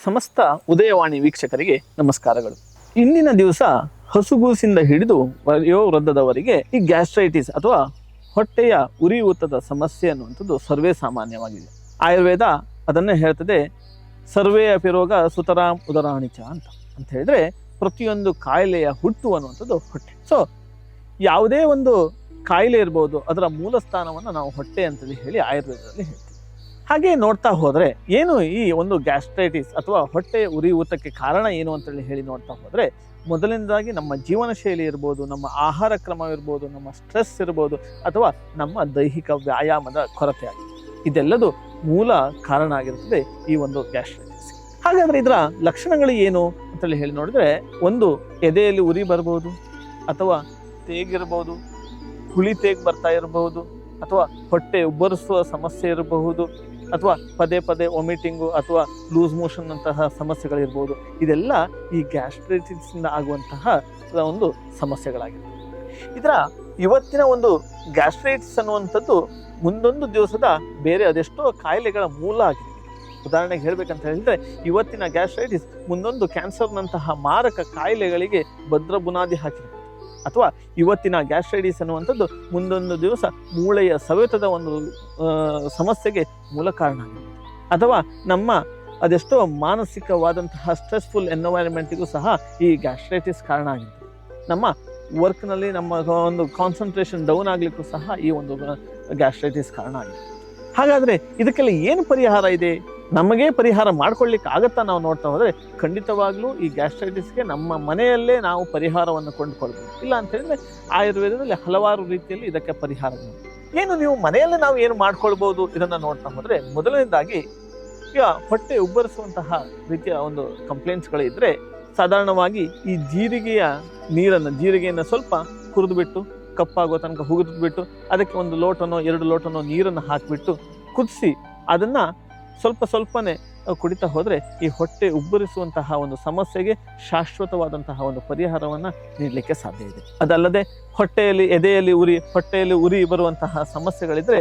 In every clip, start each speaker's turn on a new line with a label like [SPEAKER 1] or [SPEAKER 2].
[SPEAKER 1] ಸಮಸ್ತ ಉದಯವಾಣಿ ವೀಕ್ಷಕರಿಗೆ ನಮಸ್ಕಾರಗಳು. ಇಂದಿನ ದಿವಸ ಹಸುಗೂಸಿಂದ ಹಿಡಿದು ವಯೋವೃದ್ಧದವರೆಗೆ ಈ ಗ್ಯಾಸ್ಟ್ರೈಟಿಸ್ ಅಥವಾ ಹೊಟ್ಟೆಯ ಉರಿಯೂತದ ಸಮಸ್ಯೆ ಅನ್ನುವಂಥದ್ದು ಸರ್ವೇ ಸಾಮಾನ್ಯವಾಗಿದೆ. ಆಯುರ್ವೇದ ಅದನ್ನೇ ಹೇಳ್ತದೆ, ಸರ್ವೇ ಅಪಿ ರೋಗ ಸುತರಾಂ ಉದರಾಣಿಚ ಅಂತ ಹೇಳಿದ್ರೆ ಪ್ರತಿಯೊಂದು ಕಾಯಿಲೆಯ ಹುಟ್ಟು ಅನ್ನುವಂಥದ್ದು ಹೊಟ್ಟೆ. ಸೊ ಯಾವುದೇ ಒಂದು ಕಾಯಿಲೆ ಇರ್ಬೋದು, ಅದರ ಮೂಲ ಸ್ಥಾನವನ್ನು ನಾವು ಹೊಟ್ಟೆ ಅಂತೇಳಿ ಹೇಳಿ ಆಯುರ್ವೇದದಲ್ಲಿ ಹೇಳ್ತೀವಿ. ಹಾಗೆ ನೋಡ್ತಾ ಹೋದರೆ ಏನು ಈ ಒಂದು ಗ್ಯಾಸ್ಟ್ರೈಟಿಸ್ ಅಥವಾ ಹೊಟ್ಟೆ ಉರಿಯೂತಕ್ಕೆ ಕಾರಣ ಏನು ಅಂತೇಳಿ ಹೇಳಿ ನೋಡ್ತಾ ಹೋದರೆ, ಮೊದಲನೇದಾಗಿ ನಮ್ಮ ಜೀವನ ಶೈಲಿ ಇರ್ಬೋದು, ನಮ್ಮ ಆಹಾರ ಕ್ರಮ ಇರ್ಬೋದು, ನಮ್ಮ ಸ್ಟ್ರೆಸ್ ಇರ್ಬೋದು, ಅಥವಾ ನಮ್ಮ ದೈಹಿಕ ವ್ಯಾಯಾಮದ ಕೊರತೆ ಆಗಿದೆ. ಇದೆಲ್ಲದು ಮೂಲ ಕಾರಣ ಆಗಿರ್ತದೆ ಈ ಒಂದು ಗ್ಯಾಸ್ಟ್ರೈಟಿಸ್. ಹಾಗಾದರೆ ಇದರ ಲಕ್ಷಣಗಳು ಏನು ಅಂತೇಳಿ ಹೇಳಿ ನೋಡಿದ್ರೆ, ಒಂದು ಎದೆಯಲ್ಲಿ ಉರಿ ಬರ್ಬೋದು, ಅಥವಾ ತೇಗಿರ್ಬೋದು, ಹುಳಿ ತೇಗ್ ಬರ್ತಾ ಇರಬಹುದು, ಅಥವಾ ಹೊಟ್ಟೆ ಉಬ್ಬರಿಸುವ ಸಮಸ್ಯೆ ಇರಬಹುದು, ಅಥವಾ ಪದೇ ಪದೇ ವಾಮಿಟಿಂಗು ಅಥವಾ ಲೂಸ್ ಮೋಷನ್ ಅಂತಹ ಸಮಸ್ಯೆಗಳಿರ್ಬೋದು. ಇದೆಲ್ಲ ಈ ಗ್ಯಾಸ್ಟ್ರೈಟಿಸ್ನಿಂದ ಆಗುವಂತಹ ಒಂದು ಸಮಸ್ಯೆಗಳಾಗಿರ್ತವೆ. ಇದರ ಇವತ್ತಿನ ಒಂದು ಗ್ಯಾಸ್ಟ್ರೈಟಿಸ್ ಅನ್ನುವಂಥದ್ದು ಮುಂದೊಂದು ದಿವಸದ ಬೇರೆ ಅದೆಷ್ಟೋ ಕಾಯಿಲೆಗಳ ಮೂಲ ಆಗಿದೆ. ಉದಾಹರಣೆಗೆ ಹೇಳ್ಬೇಕಂತ ಹೇಳಿದ್ರೆ, ಇವತ್ತಿನ ಗ್ಯಾಸ್ಟ್ರೈಟಿಸ್ ಮುಂದೊಂದು ಕ್ಯಾನ್ಸರ್ನಂತಹ ಮಾರಕ ಕಾಯಿಲೆಗಳಿಗೆ ಭದ್ರ ಬುನಾದಿ ಹಾಕಿದೆ. ಅಥವಾ ಇವತ್ತಿನ ಗ್ಯಾಸ್ಟ್ರೈಟಿಸ್ ಅನ್ನುವಂಥದ್ದು ಮುಂದೊಂದು ದಿವಸ ಮೂಳೆಯ ಸವೆತದ ಒಂದು ಸಮಸ್ಯೆಗೆ ಮೂಲ ಕಾರಣ ಆಗಿದೆ. ಅಥವಾ ನಮ್ಮ ಅದೆಷ್ಟೋ ಮಾನಸಿಕವಾದಂತಹ ಸ್ಟ್ರೆಸ್ಫುಲ್ ಎನ್ವೈರನ್ಮೆಂಟಿಗೂ ಸಹ ಈ ಗ್ಯಾಸ್ಟ್ರೈಟಿಸ್ ಕಾರಣ ಆಗಿದೆ. ನಮ್ಮ ವರ್ಕ್ನಲ್ಲಿ ನಮ್ಮ ಒಂದು ಕಾನ್ಸಂಟ್ರೇಷನ್ ಡೌನ್ ಆಗಲಿಕ್ಕೂ ಸಹ ಈ ಒಂದು ಗ್ಯಾಸ್ಟ್ರೈಟಿಸ್ ಕಾರಣ ಆಗಿದೆ. ಹಾಗಾದರೆ ಇದಕ್ಕೆಲ್ಲ ಏನು ಪರಿಹಾರ ಇದೆ? ನಮಗೆ ಪರಿಹಾರ ಮಾಡ್ಕೊಳ್ಳಿಕ್ಕೆ ಆಗತ್ತಾ? ನಾವು ನೋಡ್ತಾ ಹೋದರೆ ಖಂಡಿತವಾಗ್ಲೂ ಈ ಗ್ಯಾಸ್ಟ್ರೈಟಿಸ್ಗೆ ನಮ್ಮ ಮನೆಯಲ್ಲೇ ನಾವು ಪರಿಹಾರವನ್ನು ಕೊಂಡುಕೊಳ್ಬೋದು. ಇಲ್ಲ ಅಂತ ಹೇಳಿದ್ರೆ ಆಯುರ್ವೇದದಲ್ಲಿ ಹಲವಾರು ರೀತಿಯಲ್ಲಿ ಇದಕ್ಕೆ ಪರಿಹಾರಗಳು. ಏನು ನೀವು ಮನೆಯಲ್ಲೇ ನಾವು ಏನು ಮಾಡ್ಕೊಳ್ಬೋದು ಇದನ್ನು ನೋಡ್ತಾ ಹೋದರೆ, ಮೊದಲನೇದಾಗಿ ಈಗ ಹೊಟ್ಟೆ ಉಬ್ಬರಿಸುವಂತಹ ರೀತಿಯ ಒಂದು ಕಂಪ್ಲೇಂಟ್ಸ್ಗಳಿದ್ರೆ, ಸಾಧಾರಣವಾಗಿ ಈ ಜೀರಿಗೆಯನ್ನು ಸ್ವಲ್ಪ ಹುರಿದುಬಿಟ್ಟು ಕಪ್ಪಾಗೋ ತನಕ ಹುಗಿದ್ಬಿಟ್ಟು ಅದಕ್ಕೆ ಒಂದು ಲೋಟನೋ 2 ಲೋಟನೋ ನೀರನ್ನು ಹಾಕಿಬಿಟ್ಟು ಕುದಿಸಿ ಅದನ್ನು ಸ್ವಲ್ಪನೇ ಕುಡಿತಾ ಹೋದರೆ ಈ ಹೊಟ್ಟೆ ಉಬ್ಬರಿಸುವಂತಹ ಒಂದು ಸಮಸ್ಯೆಗೆ ಶಾಶ್ವತವಾದಂತಹ ಒಂದು ಪರಿಹಾರವನ್ನು ನೀಡಲಿಕ್ಕೆ ಸಾಧ್ಯ ಇದೆ. ಅದಲ್ಲದೆ ಹೊಟ್ಟೆಯಲ್ಲಿ ಉರಿ ಬರುವಂತಹ ಸಮಸ್ಯೆಗಳಿದ್ರೆ,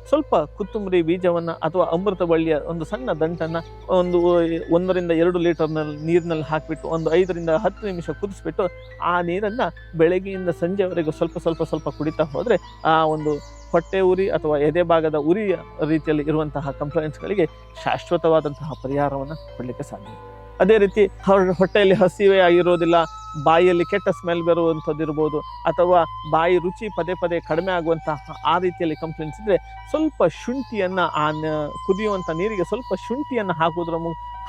[SPEAKER 1] ಸ್ವಲ್ಪ ಕೊತ್ತಂಬರಿ ಬೀಜವನ್ನು ಅಥವಾ ಅಮೃತ ಬಳ್ಳಿಯ ಒಂದು ಸಣ್ಣ ದಂಟನ್ನು 1 ರಿಂದ 2 ಲೀಟರ್ ನೀರಿನಲ್ಲಿ ಹಾಕಿಬಿಟ್ಟು ಒಂದು 5 ರಿಂದ 10 ನಿಮಿಷ ಕುದಿಸ್ಬಿಟ್ಟು ಆ ನೀರನ್ನು ಬೆಳಗ್ಗೆಯಿಂದ ಸಂಜೆವರೆಗೂ ಸ್ವಲ್ಪ ಕುಡಿತಾ ಹೋದರೆ ಆ ಒಂದು ಹೊಟ್ಟೆ ಉರಿ ಅಥವಾ ಎದೆ ಭಾಗದ ಉರಿಯ ರೀತಿಯಲ್ಲಿ ಇರುವಂತಹ ಕಂಪ್ಲೇಂಟ್ಸ್ಗಳಿಗೆ ಶಾಶ್ವತವಾದಂತಹ ಪರಿಹಾರವನ್ನು ಕೊಡಲಿಕ್ಕೆ ಸಾಧ್ಯ. ಅದೇ ರೀತಿ ಹೊಟ್ಟೆಯಲ್ಲಿ ಹಸಿವೆ ಆಗಿರೋದಿಲ್ಲ, ಬಾಯಿಯಲ್ಲಿ ಕೆಟ್ಟ ಸ್ಮೆಲ್ ಬರುವಂಥದ್ದು ಇರ್ಬೋದು, ಅಥವಾ ಬಾಯಿ ರುಚಿ ಪದೇ ಕಡಿಮೆ ಆಗುವಂತಹ ಆ ರೀತಿಯಲ್ಲಿ ಕಂಪ್ಲೇಂಟ್ಸ್ ಇದ್ದರೆ, ಸ್ವಲ್ಪ ಶುಂಠಿಯನ್ನು ಕುದಿಯುವಂಥ ನೀರಿಗೆ ಸ್ವಲ್ಪ ಶುಂಠಿಯನ್ನು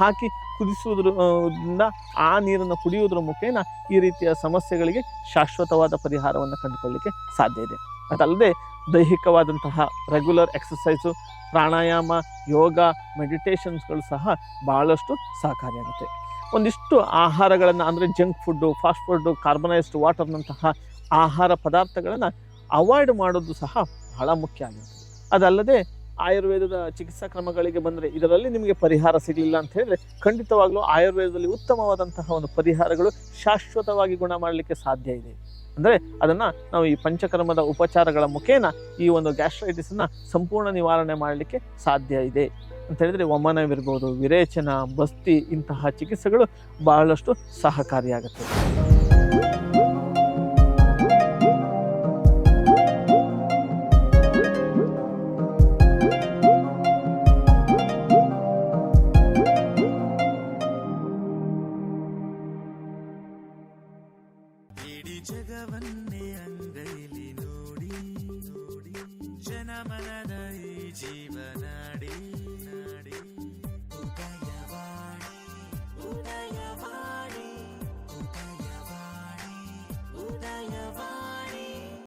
[SPEAKER 1] ಹಾಕಿ ಕುದಿಸುವುದರಿಂದ ಆ ನೀರನ್ನು ಕುಡಿಯುವುದರ ಮುಖೇನ ಈ ರೀತಿಯ ಸಮಸ್ಯೆಗಳಿಗೆ ಶಾಶ್ವತವಾದ ಪರಿಹಾರವನ್ನು ಕಂಡುಕೊಳ್ಳಲಿಕ್ಕೆ ಸಾಧ್ಯ ಇದೆ. ಅದಲ್ಲದೆ ದೈಹಿಕವಾದಂತಹ ರೆಗ್ಯುಲರ್ ಎಕ್ಸಸೈಸು, ಪ್ರಾಣಾಯಾಮ, ಯೋಗ, ಮೆಡಿಟೇಷನ್ಸ್ಗಳು ಸಹ ಬಹಳಷ್ಟು ಸಹಕಾರಿಯಾಗುತ್ತೆ. ಒಂದಿಷ್ಟು ಆಹಾರಗಳನ್ನು ಅಂದರೆ ಜಂಕ್ ಫುಡ್ಡು, ಫಾಸ್ಟ್ ಫುಡ್ಡು, ಕಾರ್ಬನೈಸ್ಡ್ ವಾಟರ್ನಂತಹ ಆಹಾರ ಪದಾರ್ಥಗಳನ್ನು ಅವಾಯ್ಡ್ ಮಾಡೋದು ಸಹ ಬಹಳ ಮುಖ್ಯ ಆಗಿರುತ್ತೆ. ಅದಲ್ಲದೆ ಆಯುರ್ವೇದದ ಚಿಕಿತ್ಸಾ ಕ್ರಮಗಳಿಗೆ ಬಂದರೆ ಇದರಲ್ಲಿ ನಿಮಗೆ ಪರಿಹಾರ ಸಿಗಲಿಲ್ಲ ಅಂತ ಹೇಳಿದ್ರೆ, ಖಂಡಿತವಾಗ್ಲೂ ಆಯುರ್ವೇದದಲ್ಲಿ ಉತ್ತಮವಾದಂತಹ ಒಂದು ಪರಿಹಾರಗಳು ಶಾಶ್ವತವಾಗಿ ಗುಣ ಮಾಡಲಿಕ್ಕೆ ಸಾಧ್ಯ ಇದೆ. ಅಂದರೆ ಅದನ್ನು ನಾವು ಈ ಪಂಚಕರ್ಮದ ಉಪಚಾರಗಳ ಮುಖೇನ ಈ ಒಂದು ಗ್ಯಾಸ್ಟ್ರೈಟಿಸನ್ನು ಸಂಪೂರ್ಣ ನಿವಾರಣೆ ಮಾಡಲಿಕ್ಕೆ ಸಾಧ್ಯ ಇದೆ ಅಂತ ಹೇಳಿದರೆ, ವಮನವಿರ್ಬೋದು, ವಿರೇಚನ, ಬಸ್ತಿ ಇಂತಹ ಚಿಕಿತ್ಸೆಗಳು ಬಹಳಷ್ಟು ಸಹಕಾರಿಯಾಗುತ್ತೆ.
[SPEAKER 2] ಜಗವನ್ನೇ ಅಂಗೈಲಿ ನೋಡಿ ಜನಮನದ ಈ ಜೀವನ